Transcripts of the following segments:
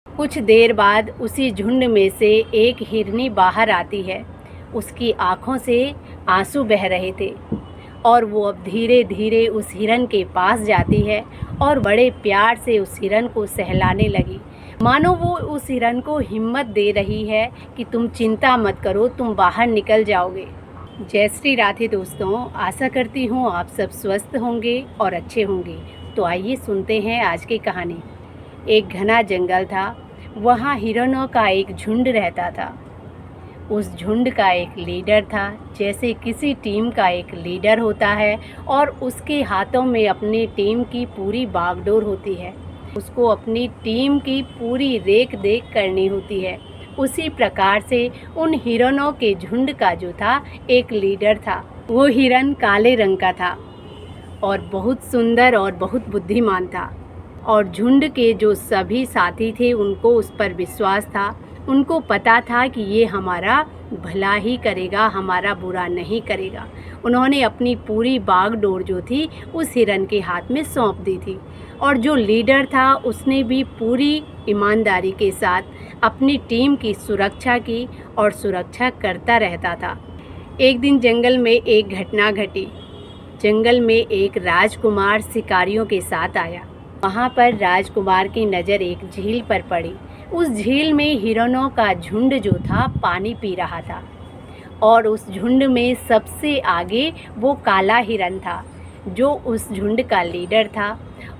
कुछ देर बाद उसी झुंड में से एक हिरनी बाहर आती है। उसकी आँखों से आंसू बह रहे थे और वो अब धीरे धीरे उस हिरन के पास जाती है और बड़े प्यार से उस हिरन को सहलाने लगी, मानो वो उस हिरन को हिम्मत दे रही है कि तुम चिंता मत करो, तुम बाहर निकल जाओगे। जय श्री राधे दोस्तों, आशा करती हूँ आप सब स्वस्थ होंगे और अच्छे होंगे। तो आइए सुनते हैं आज की कहानी। एक घना जंगल था, वहाँ हिरणों का एक झुंड रहता था। उस झुंड का एक लीडर था, जैसे किसी टीम का एक लीडर होता है और उसके हाथों में अपनी टीम की पूरी बागडोर होती है। उसको अपनी टीम की पूरी रेख देख करनी होती है। उसी प्रकार से उन हिरणों के झुंड का जो था एक लीडर था। वो हिरन काले रंग का था और बहुत सुंदर और बहुत बुद्धिमान था। और झुंड के जो सभी साथी थे उनको उस पर विश्वास था। उनको पता था कि ये हमारा भला ही करेगा, हमारा बुरा नहीं करेगा। उन्होंने अपनी पूरी बागडोर जो थी उस हिरन के हाथ में सौंप दी थी। और जो लीडर था उसने भी पूरी ईमानदारी के साथ अपनी टीम की सुरक्षा की और सुरक्षा करता रहता था। एक दिन जंगल में एक घटना घटी। जंगल में एक राजकुमार शिकारियों के साथ आया। वहाँ पर राजकुमार की नज़र एक झील पर पड़ी। उस झील में हिरणों का झुंड जो था पानी पी रहा था और उस झुंड में सबसे आगे वो काला हिरन था, जो उस झुंड का लीडर था।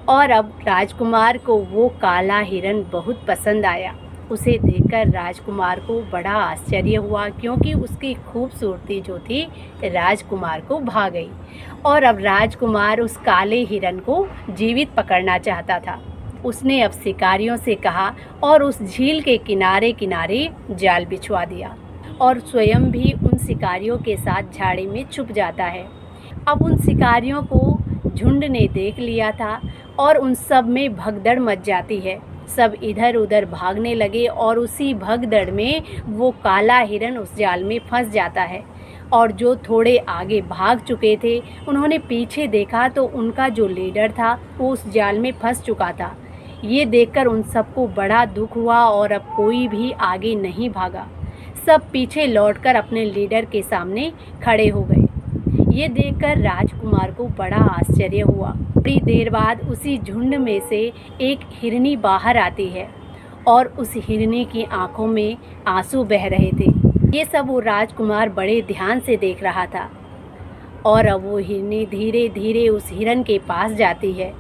और अब राजकुमार को वो काला हिरन बहुत पसंद आया। उसे देखकर राजकुमार को बड़ा आश्चर्य हुआ, क्योंकि उसकी खूबसूरती जो थी राजकुमार को भा गई। और अब राजकुमार उस काले हिरन को जीवित पकड़ना चाहता था। उसने अब शिकारियों से कहा और उस झील के किनारे किनारे जाल बिछवा दिया और स्वयं भी उन शिकारियों के साथ झाड़ी में छुप जाता है। अब उन शिकारियों को झुंड ने देख लिया था और उन सब में भगदड़ मच जाती है। सब इधर उधर भागने लगे और उसी भगदड़ में वो काला हिरन उस जाल में फंस जाता है। और जो थोड़े आगे भाग चुके थे उन्होंने पीछे देखा तो उनका जो लीडर था वो उस जाल में फंस चुका था। ये देखकर उन सबको बड़ा दुख हुआ और अब कोई भी आगे नहीं भागा। सब पीछे लौटकर अपने लीडर के सामने खड़े हो गए। ये देखकर राजकुमार को बड़ा आश्चर्य हुआ। थोड़ी देर बाद उसी झुंड में से एक हिरनी बाहर आती है और उस हिरनी की आंखों में आंसू बह रहे थे। ये सब वो राजकुमार बड़े ध्यान से देख रहा था। और अब वो हिरनी धीरे धीरे उस हिरन के पास जाती है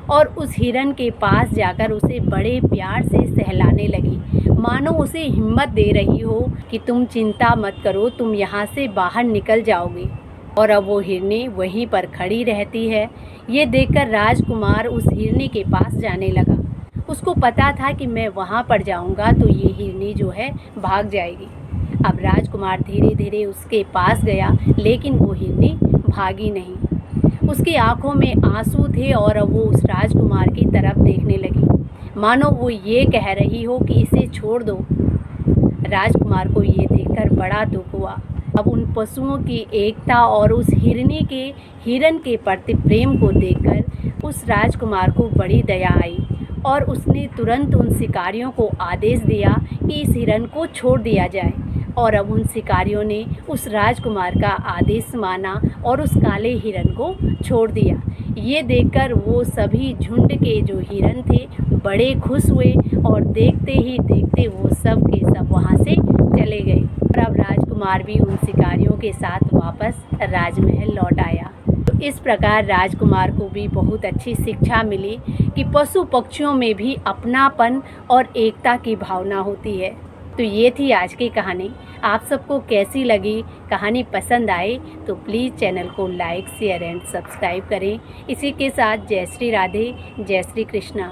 और उस हिरन के पास जाकर उसे बड़े प्यार से सहलाने लगी, मानो उसे हिम्मत दे रही हो कि तुम चिंता मत करो, तुम यहाँ से बाहर निकल जाओगे। और अब वो हिरनी वहीं पर खड़ी रहती है। ये देखकर राजकुमार उस हिरनी के पास जाने लगा। उसको पता था कि मैं वहाँ पर जाऊँगा तो ये हिरनी जो है भाग जाएगी। अब राजकुमार धीरे धीरे उसके पास गया, लेकिन वो हिरनी भागी नहीं। उसकी आंखों में आंसू थे और अब वो उस राजकुमार की तरफ देखने लगी, मानो वो ये कह रही हो कि इसे छोड़ दो। राजकुमार को ये देखकर बड़ा दुख हुआ। अब उन पशुओं की एकता और उस हिरन के प्रति प्रेम को देखकर उस राजकुमार को बड़ी दया आई और उसने तुरंत उन शिकारियों को आदेश दिया कि इस हिरन को छोड़ दिया जाए। और अब उन शिकारियों ने उस राजकुमार का आदेश माना और उस काले हिरन को छोड़ दिया। ये देखकर वो सभी झुंड के जो हिरन थे बड़े खुश हुए और देखते ही देखते वो सब के सब वहाँ से चले गए। और अब राजकुमार भी उन शिकारियों के साथ वापस राजमहल लौट आया। तो इस प्रकार राजकुमार को भी बहुत अच्छी शिक्षा मिली कि पशु पक्षियों में भी अपनापन और एकता की भावना होती है। तो ये थी आज की कहानी। आप सबको कैसी लगी? कहानी पसंद आए तो प्लीज़ चैनल को लाइक, शेयर एंड सब्सक्राइब करें। इसी के साथ जय श्री राधे, जय श्री कृष्णा।